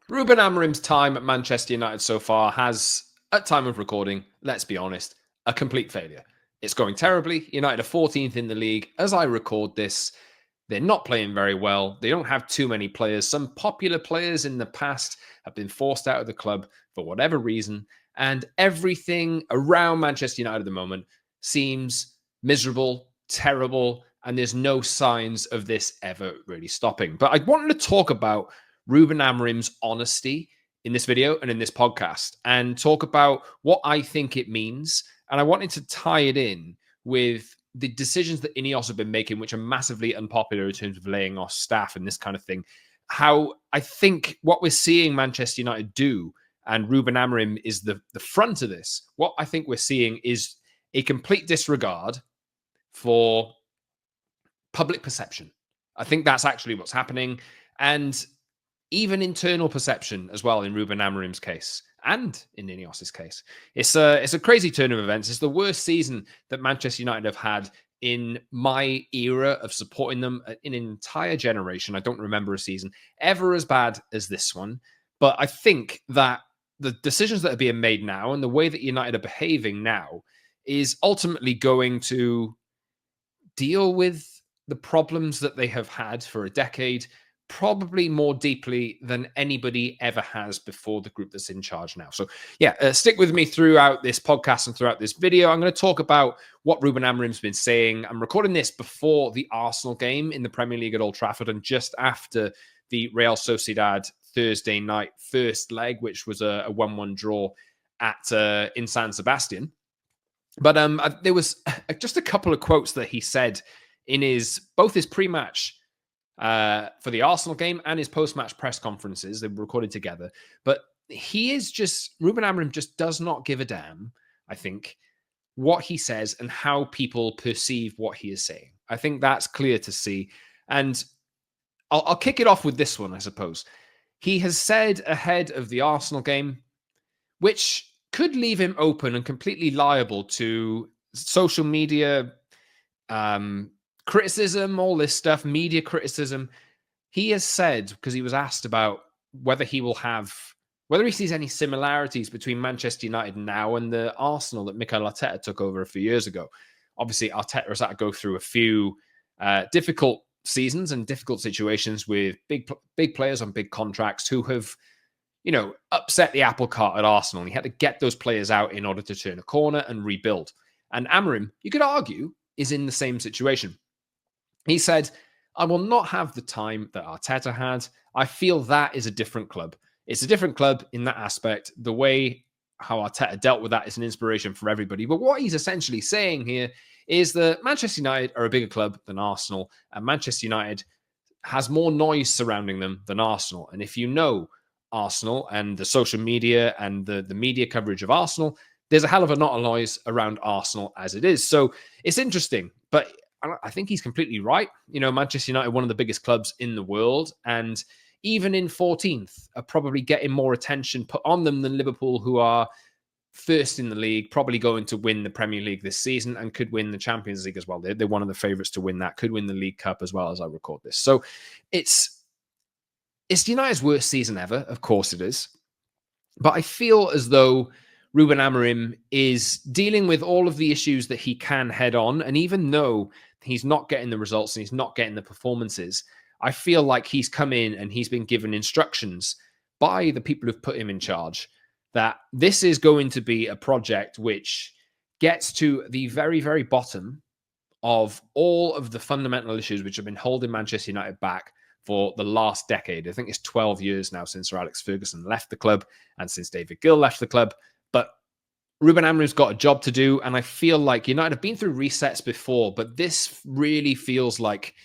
Ruben Amorim's time at Manchester United so far has, at time of recording, let's be honest, a complete failure. It's going terribly. United are 14th in the league. As I record this, they're not playing very well. They don't have too many players. Some popular players in the past have been forced out of the club for whatever reason. And everything around Manchester United at the moment seems miserable, terrible, and there's no signs of this ever really stopping. But I wanted to talk about Ruben Amorim's honesty in this video and in this podcast and talk about what I think it means. And I wanted to tie it in with the decisions that Ineos have been making, which are massively unpopular in terms of laying off staff and this kind of thing. How I think what we're seeing Manchester United do, and Ruben Amorim is the front of this, what I think we're seeing is a complete disregard for public perception. I think that's actually what's happening. And even internal perception as well in Ruben Amorim's case and in Ineos's case. It's a crazy turn of events. It's the worst season that Manchester United have had in my era of supporting them in an entire generation. I don't remember a season ever as bad as this one. But I think that the decisions that are being made now and the way that United are behaving now is ultimately going to deal with the problems that they have had for a decade, probably more deeply than anybody ever has before the group that's in charge now. So yeah, stick with me throughout this podcast and throughout this video. I'm going to talk about what Ruben Amorim's been saying. I'm recording this before the Arsenal game in the Premier League at Old Trafford and just after the Real Sociedad Thursday night first leg, which was a 1-1 draw at in San Sebastian. But there was just a couple of quotes that he said in both his pre-match for the Arsenal game and his post-match press conferences. They were recorded together. But Ruben Amorim just does not give a damn, I think, what he says and how people perceive what he is saying. I think that's clear to see. And I'll kick it off with this one, I suppose. He has said ahead of the Arsenal game, which could leave him open and completely liable to social media criticism, all this stuff, media criticism. He has said, because he was asked about whether he sees any similarities between Manchester United now and the Arsenal that Mikel Arteta took over a few years ago. Obviously, Arteta has had to go through a few difficult seasons and difficult situations with big players on big contracts who have, upset the apple cart at Arsenal. And he had to get those players out in order to turn a corner and rebuild. And Amorim, you could argue, is in the same situation. He said, I will not have the time that Arteta had. I feel that is a different club. It's a different club in that aspect. The way how Arteta dealt with that is an inspiration for everybody. But what he's essentially saying here is that Manchester United are a bigger club than Arsenal, and Manchester United has more noise surrounding them than Arsenal. And if you know Arsenal and the social media and the media coverage of Arsenal, there's a hell of a lot of noise around Arsenal as it is. So it's interesting, but I think he's completely right. Manchester United, one of the biggest clubs in the world, and even in 14th, are probably getting more attention put on them than Liverpool, who are first in the league, probably going to win the Premier League this season and could win the Champions League as well. They're one of the favourites to win that, could win the League Cup as well as I record this. So it's United's worst season ever. Of course it is. But I feel as though Ruben Amorim is dealing with all of the issues that he can head on. And even though he's not getting the results and he's not getting the performances, I feel like he's come in and he's been given instructions by the people who've put him in charge that this is going to be a project which gets to the very, very bottom of all of the fundamental issues which have been holding Manchester United back for the last decade. I think it's 12 years now since Sir Alex Ferguson left the club and since David Gill left the club. But Ruben Amorim's got a job to do, and I feel like United have been through resets before, but this really feels like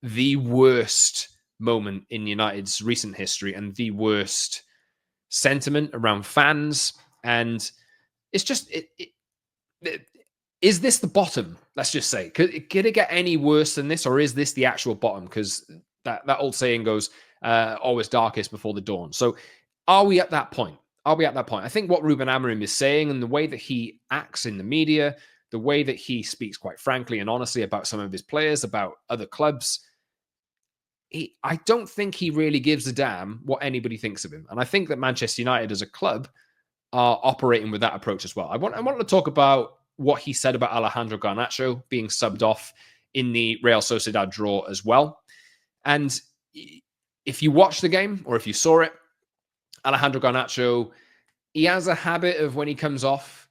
the worst moment in United's recent history and the worst sentiment around fans. And it's just, is this the bottom? Let's just say, could it get any worse than this, or is this the actual bottom? Because that old saying goes, always darkest before the dawn. So are we at that point? I think what Ruben Amorim is saying and the way that he acts in the media, the way that he speaks quite frankly and honestly about some of his players, about other clubs, I don't think he really gives a damn what anybody thinks of him. And I think that Manchester United as a club are operating with that approach as well. I want to talk about what he said about Alejandro Garnacho being subbed off in the Real Sociedad draw as well. And if you watch the game or if you saw it, Alejandro Garnacho, he has a habit of when he comes off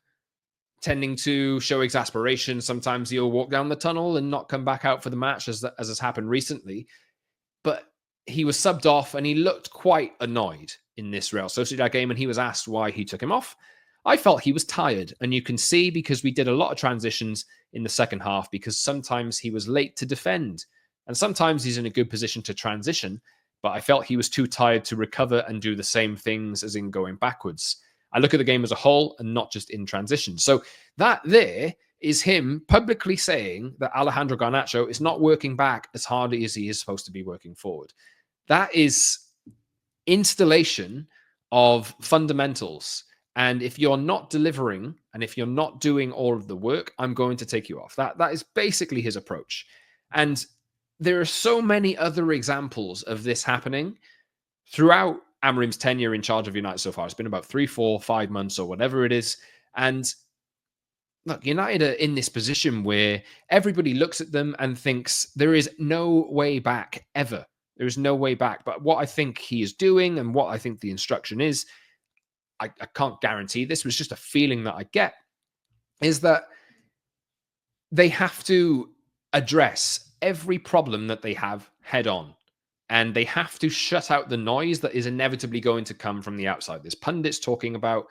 tending to show exasperation. Sometimes he'll walk down the tunnel and not come back out for the match, as has happened recently. But he was subbed off and he looked quite annoyed in this Real Sociedad game, and he was asked why he took him off. I felt he was tired, and you can see because we did a lot of transitions in the second half because sometimes he was late to defend and sometimes he's in a good position to transition, but I felt he was too tired to recover and do the same things as in going backwards. I look at the game as a whole and not just in transition. So that there is him publicly saying that Alejandro Garnacho is not working back as hard as he is supposed to be working forward. That is installation of fundamentals. And if you're not delivering and if you're not doing all of the work, I'm going to take you off. That is basically his approach. And there are so many other examples of this happening throughout Amorim's tenure in charge of United so far. It's been about 3, 4, 5 months or whatever it is. And look, United are in this position where everybody looks at them and thinks there is no way back ever. There is no way back. But what I think he is doing and what I think the instruction is, I can't guarantee this, was just a feeling that I get, is that they have to address every problem that they have head on. And they have to shut out the noise that is inevitably going to come from the outside. There's pundits talking about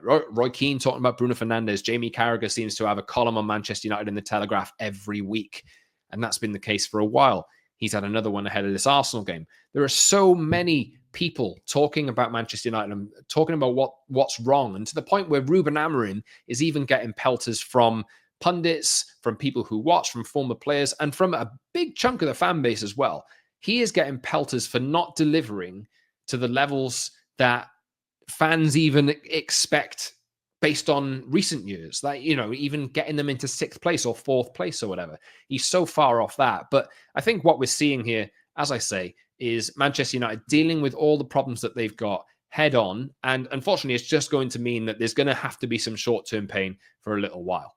Roy Keane talking about Bruno Fernandes. Jamie Carragher seems to have a column on Manchester United in the Telegraph every week. And that's been the case for a while. He's had another one ahead of this Arsenal game. There are so many people talking about Manchester United and talking about what's wrong. And to the point where Ruben Amorim is even getting pelters from pundits, from people who watch, from former players, and from a big chunk of the fan base as well. He is getting pelters for not delivering to the levels that fans even expect based on recent years. Like, even getting them into 6th place or 4th place or whatever. He's so far off that. But I think what we're seeing here, as I say, is Manchester United dealing with all the problems that they've got head on. And unfortunately, it's just going to mean that there's going to have to be some short-term pain for a little while.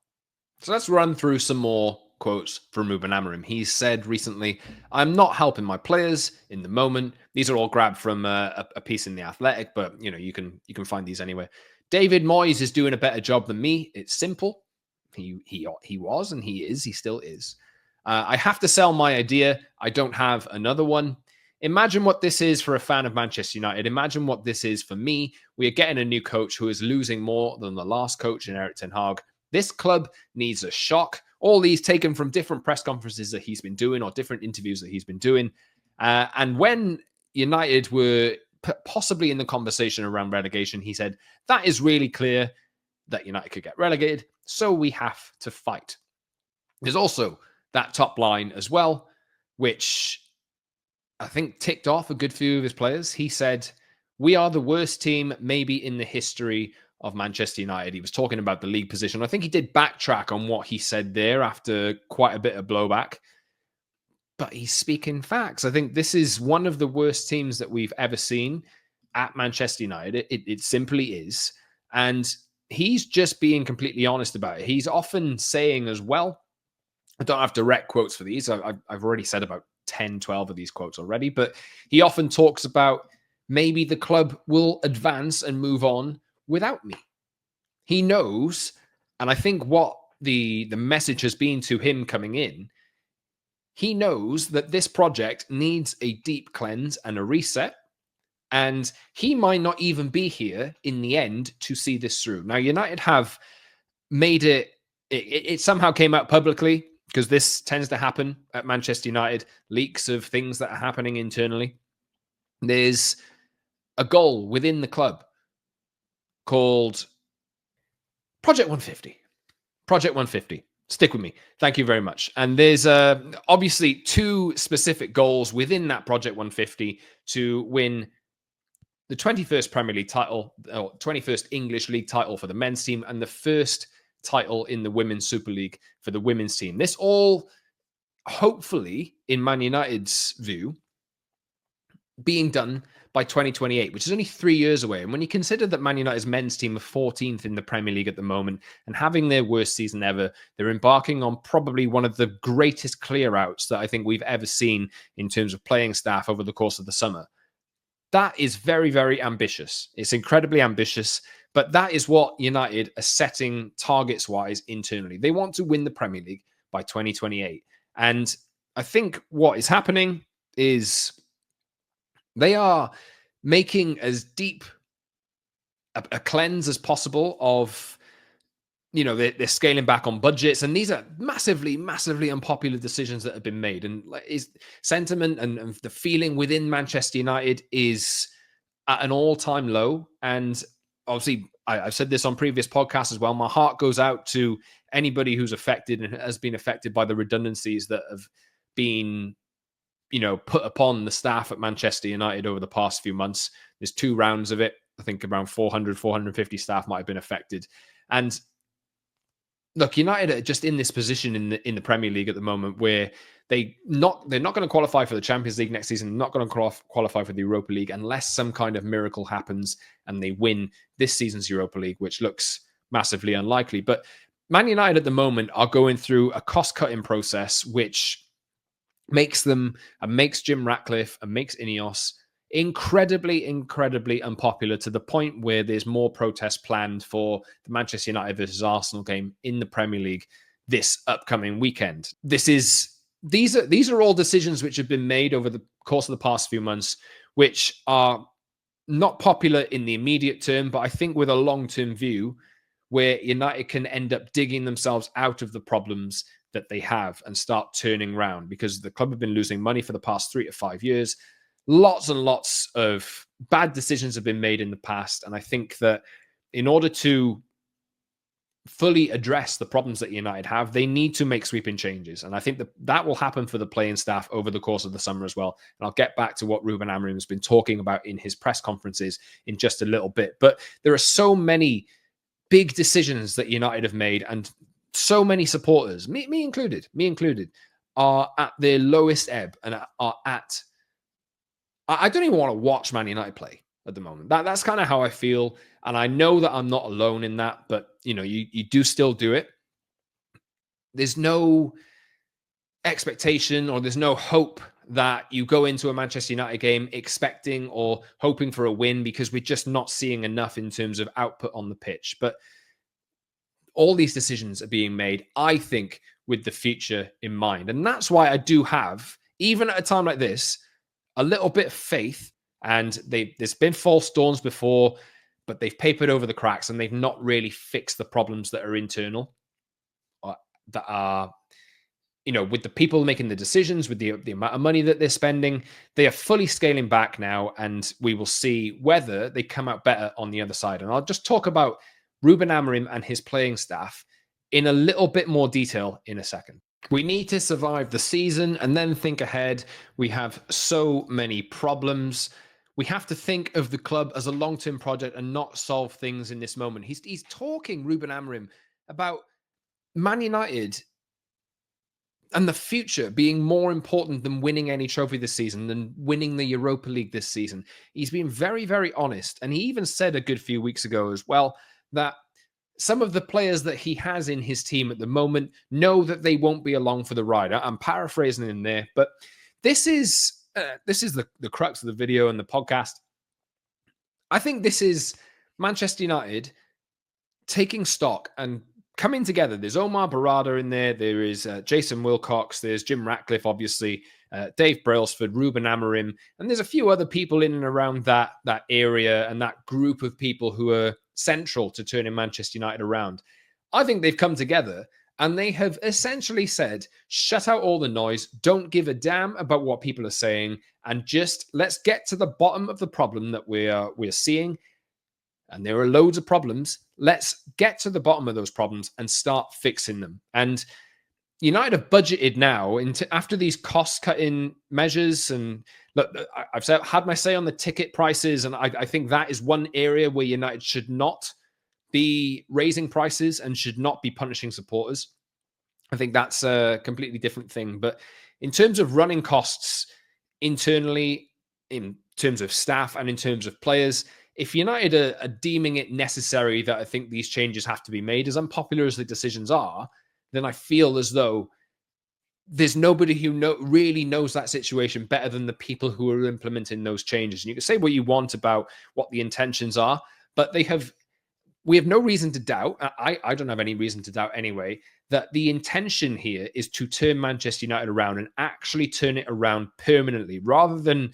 So let's run through some more quotes from Ruben Amorim. He said recently, "I'm not helping my players in the moment." These are all grabbed from a piece in The Athletic, but you can find these anywhere. "David Moyes is doing a better job than me. It's simple. He was and he is. He still is. I have to sell my idea. I don't have another one. Imagine what this is for a fan of Manchester United. Imagine what this is for me. We are getting a new coach who is losing more than the last coach in Erik ten Hag. This club needs a shock." All these taken from different press conferences that he's been doing or different interviews that he's been doing. And when United were possibly in the conversation around relegation, he said, "That is really clear that United could get relegated, so we have to fight." There's also that top line as well, which I think ticked off a good few of his players. He said, "We are the worst team maybe in the history of Manchester United." He was talking about the league position. I think he did backtrack on what he said there after quite a bit of blowback, but he's speaking facts. I think this is one of the worst teams that we've ever seen at Manchester United. It simply is. And he's just being completely honest about it. He's often saying as well, I don't have direct quotes for these. I've already said about 10, 12 of these quotes already, but he often talks about maybe the club will advance and move on without me. He knows, and I think what the message has been to him coming in, he knows that this project needs a deep cleanse and a reset, and he might not even be here in the end to see this through. Now, United have made it somehow came out publicly, because this tends to happen at Manchester United, leaks of things that are happening internally. There's a goal within the club called Project 150. Project 150. Stick with me. Thank you very much. And there's obviously 2 specific goals within that Project 150 to win the 21st Premier League title, or 21st English League title for the men's team, and the first title in the Women's Super League for the women's team. This all, hopefully, in Man United's view, being done by 2028, which is only 3 years away. And when you consider that Man United's men's team are 14th in the Premier League at the moment and having their worst season ever, they're embarking on probably one of the greatest clear outs that I think we've ever seen in terms of playing staff over the course of the summer. That is very, very ambitious. It's incredibly ambitious, but that is what United are setting targets wise internally. They want to win the Premier League by 2028. And I think what is happening is they are making as deep a cleanse as possible of, they're scaling back on budgets, and these are massively, massively unpopular decisions that have been made. And is sentiment and the feeling within Manchester United is at an all-time low. And obviously, I've said this on previous podcasts as well. My heart goes out to anybody who's affected and has been affected by the redundancies that have been put upon the staff at Manchester United over the past few months. There's 2 rounds of it. I think around 450 staff might have been affected. And look, United are just in this position in the Premier League at the moment where they're not going to qualify for the Champions League next season, not going to qualify for the Europa League unless some kind of miracle happens and they win this season's Europa League, which looks massively unlikely. But Man United at the moment are going through a cost-cutting process, which makes them and makes Jim Ratcliffe and makes Ineos incredibly, incredibly unpopular to the point where there's more protests planned for the Manchester United versus Arsenal game in the Premier League this upcoming weekend. These are all decisions which have been made over the course of the past few months, which are not popular in the immediate term, but I think with a long-term view where United can end up digging themselves out of the problems that they have and start turning around, because the club have been losing money for the past 3 to 5 years. Lots and lots of bad decisions have been made in the past. And I think that in order to fully address the problems that United have, they need to make sweeping changes. And I think that will happen for the playing staff over the course of the summer as well. And I'll get back to what Ruben Amorim has been talking about in his press conferences in just a little bit. But there are so many big decisions that United have made, and so many supporters, me included, are at their lowest ebb and are at. I don't even want to watch Man United play at the moment. That's kind of how I feel, and I know that I'm not alone in that. But you do still do it. There's no expectation or there's no hope that you go into a Manchester United game expecting or hoping for a win, because we're just not seeing enough in terms of output on the pitch. But all these decisions are being made, I think, with the future in mind. And that's why I do have, even at a time like this, a little bit of faith. And there's been false dawns before, but they've papered over the cracks and they've not really fixed the problems that are internal, that are, with the people making the decisions, with the amount of money that they're spending. They are fully scaling back now, and we will see whether they come out better on the other side. And I'll just talk about Ruben Amorim and his playing staff in a little bit more detail in a second. We need to survive the season and then think ahead. We have so many problems. We have to think of the club as a long-term project and not solve things in this moment. He's talking, Ruben Amorim, about Man United and the future being more important than winning any trophy this season, than winning the Europa League this season. He's been very, very honest. And he even said a good few weeks ago as well that some of the players that he has in his team at the moment know that they won't be along for the ride. I'm paraphrasing in there, but this is the crux of the video and the podcast. I think this is Manchester United taking stock and coming together. There's Omar Barada in there. There is Jason Wilcox. There's Jim Ratcliffe, obviously, Dave Brailsford, Ruben Amorim, and there's a few other people in and around that area and that group of people who are central to turning Manchester United around. I think they've come together and they have essentially said, shut out all the noise, don't give a damn about what people are saying, and just let's get to the bottom of the problem that we're seeing. And there are loads of problems. Let's get to the bottom of those problems and start fixing them. And United have budgeted now after these cost-cutting measures. And look, I've had my say on the ticket prices, and I think that is one area where United should not be raising prices and should not be punishing supporters. I think that's a completely different thing. But in terms of running costs internally, in terms of staff and in terms of players. If United are deeming it necessary that I think these changes have to be made, as unpopular as the decisions are, then I feel as though there's nobody who really knows that situation better than the people who are implementing those changes. And you can say what you want about what the intentions are, but we have no reason to doubt, I don't have any reason to doubt anyway, that the intention here is to turn Manchester United around and actually turn it around permanently, rather than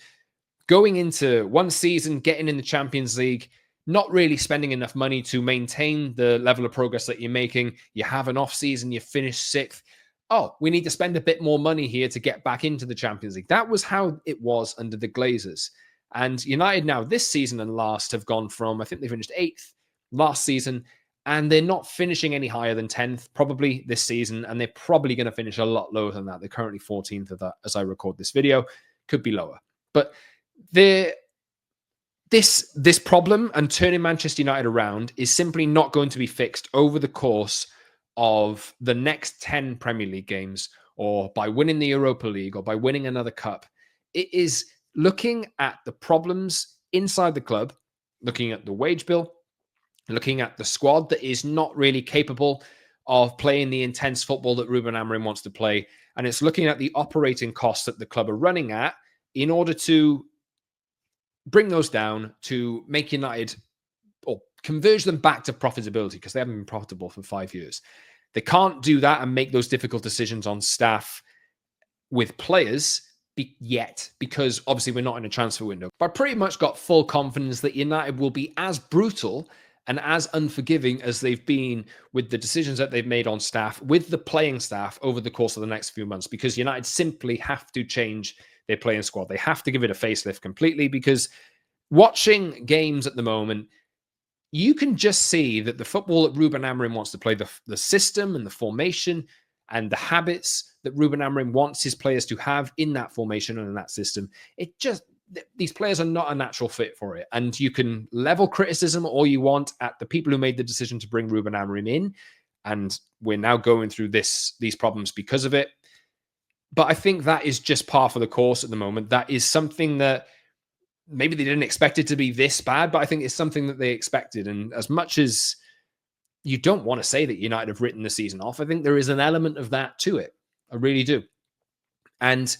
going into one season, getting in the Champions League, not really spending enough money to maintain the level of progress that you're making. You have an off season, you finish 6th. Oh, we need to spend a bit more money here to get back into the Champions League. That was how it was under the Glazers. And United now this season and last have gone from, I think they finished 8th last season, and they're not finishing any higher than 10th probably this season, and they're probably going to finish a lot lower than that. They're currently 14th of that as I record this video. Could be lower. But this problem and turning Manchester United around is simply not going to be fixed over the course of the next 10 Premier League games, or by winning the Europa League, or by winning another cup. It is looking at the problems inside the club, looking at the wage bill, looking at the squad that is not really capable of playing the intense football that Ruben Amorim wants to play. And it's looking at the operating costs that the club are running at in order to bring those down, to make United, or converge them back to profitability, because they haven't been profitable for 5 years. They can't do that and make those difficult decisions on staff with players yet, because obviously we're not in a transfer window. But I pretty much got full confidence that United will be as brutal and as unforgiving as they've been with the decisions that they've made on staff, with the playing staff over the course of the next few months, because United simply have to change their playing squad. They have to give it a facelift completely, because watching games at the moment, you can just see that the football that Ruben Amorim wants to play, the system and the formation and the habits that Ruben Amorim wants his players to have in that formation and in that system, these players are not a natural fit for it. And you can level criticism all you want at the people who made the decision to bring Ruben Amorim in. And we're now going through these problems because of it. But I think that is just par for the course at the moment. That is something that maybe they didn't expect it to be this bad, but I think it's something that they expected. And as much as you don't want to say that United have written the season off, I think there is an element of that to it. I really do. And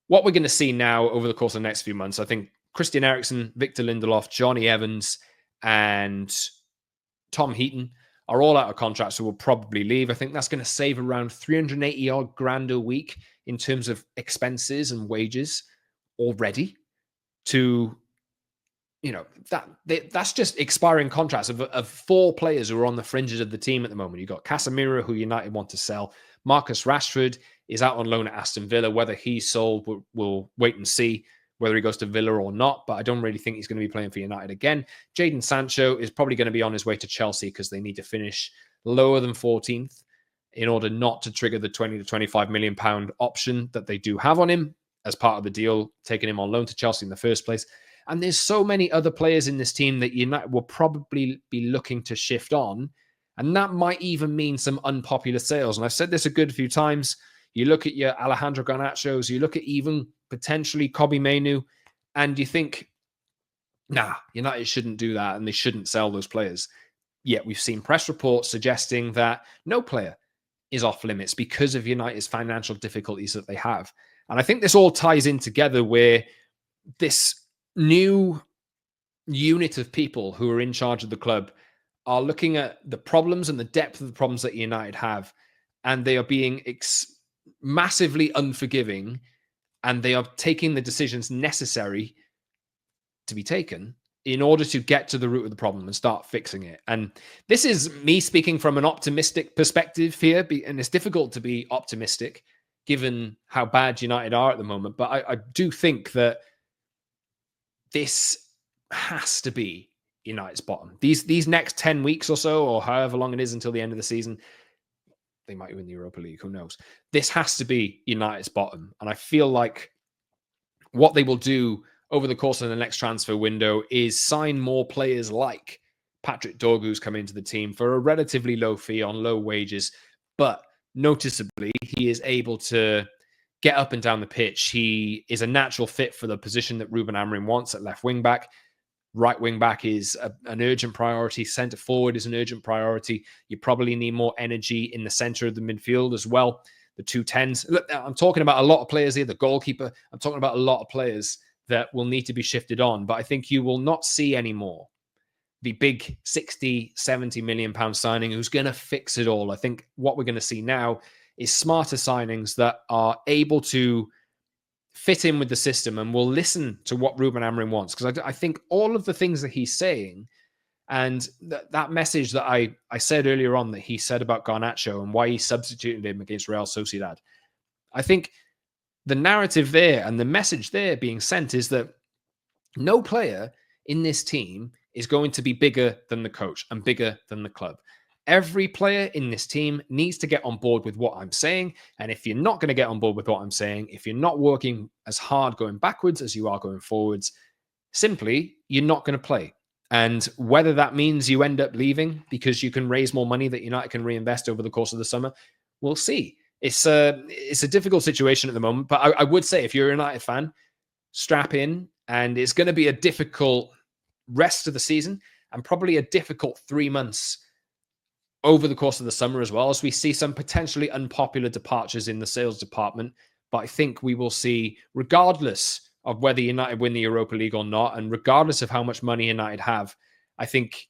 what we're going to see now over the course of the next few months, I think Christian Eriksen, Victor Lindelof, Johnny Evans, and Tom Heaton are all out of contract, so will probably leave. I think that's going to save around 380 odd grand a week in terms of expenses and wages already. To, that's just expiring contracts of 4 players who are on the fringes of the team at the moment. You've got Casemiro, who United want to sell. Marcus Rashford is out on loan at Aston Villa. Whether he's sold, we'll wait and see whether he goes to Villa or not, but I don't really think he's going to be playing for United again. Jadon Sancho is probably going to be on his way to Chelsea, because they need to finish lower than 14th in order not to trigger the 20 to 25 million pound option that they do have on him as part of the deal, taking him on loan to Chelsea in the first place. And there's so many other players in this team that United will probably be looking to shift on. And that might even mean some unpopular sales. And I've said this a good few times. You look at your Alejandro Garnachos, you look at even potentially Kobbie Mainoo, and you think, nah, United shouldn't do that and they shouldn't sell those players. Yet we've seen press reports suggesting that no player is off limits because of United's financial difficulties that they have. And I think this all ties in together, where this new unit of people who are in charge of the club are looking at the problems and the depth of the problems that United have, and they are being massively unforgiving, and they are taking the decisions necessary to be taken in order to get to the root of the problem and start fixing it. And this is me speaking from an optimistic perspective here, and it's difficult to be optimistic given how bad United are at the moment. But I do think that this has to be United's bottom. These next 10 weeks or so, or however long it is until the end of the season, they might win the Europa League, who knows? This has to be United's bottom. And I feel like what they will do over the course of the next transfer window is sign more players like Patrick Dorgu, who's come into the team for a relatively low fee on low wages, but noticeably he is able to get up and down the pitch. He is a natural fit for the position that Ruben Amorim wants at left wing back. Right wing back is an urgent priority. Centre forward is an urgent priority. You probably need more energy in the centre of the midfield as well. The 2 10s. Look, I'm talking about a lot of players here. The goalkeeper. I'm talking about a lot of players that will need to be shifted on. But I think you will not see anymore the big 60, 70 million pound signing who's going to fix it all. I think what we're going to see now is smarter signings that are able to fit in with the system and will listen to what Ruben Amorim wants. Because I think all of the things that he's saying and that message that I said earlier on that he said about Garnacho and why he substituted him against Real Sociedad, I think the narrative there and the message there being sent is that no player in this team is going to be bigger than the coach and bigger than the club. Every player in this team needs to get on board with what I'm saying. And if you're not going to get on board with what I'm saying, if you're not working as hard going backwards as you are going forwards, simply, you're not going to play. And whether that means you end up leaving because you can raise more money that United can reinvest over the course of the summer, we'll see. It's a difficult situation at the moment. But I would say if you're a United fan, strap in. And it's going to be a difficult rest of the season and probably a difficult 3 months over the course of the summer as well, as we see some potentially unpopular departures in the sales department. But I think we will see, regardless of whether United win the Europa League or not, and regardless of how much money United have, I think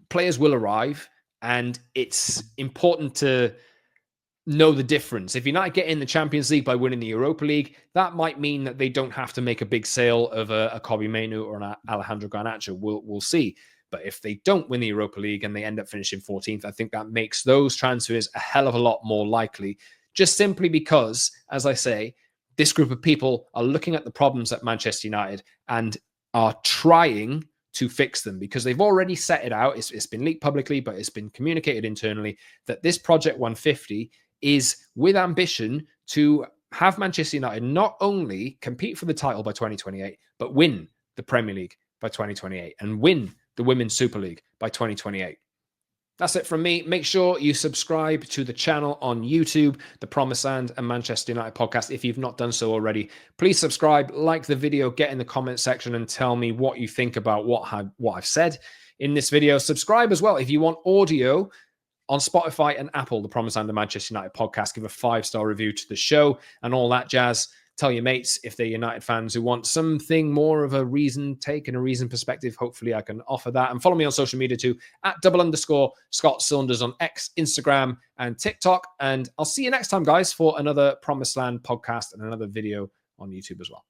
players will arrive, and it's important to know the difference. If United get in the Champions League by winning the Europa League, that might mean that they don't have to make a big sale of a Kobbie Mainoo or an Alejandro Garnacho. We'll see. But if they don't win the Europa League and they end up finishing 14th, I think that makes those transfers a hell of a lot more likely, just simply because, as I say, this group of people are looking at the problems at Manchester United and are trying to fix them because they've already set it out. It's been leaked publicly, but it's been communicated internally that this Project 150 is with ambition to have Manchester United not only compete for the title by 2028, but win the Premier League by 2028 and win the Women's Super League by 2028. That's it from me. Make sure you subscribe to the channel on YouTube, the Promised Land and Manchester United podcast. If you've not done so already, please subscribe, like the video, get in the comment section and tell me what you think about what I've said in this video. Subscribe as well if you want audio on Spotify and Apple, the Promised Land and Manchester United podcast. Give a 5-star review to the show and all that jazz. Tell your mates if they're United fans who want something more of a reason take and a reason perspective. Hopefully I can offer that. And follow me on social media too, at @Scott Saunders on X, Instagram, and TikTok. And I'll see you next time, guys, for another Promised Land podcast and another video on YouTube as well.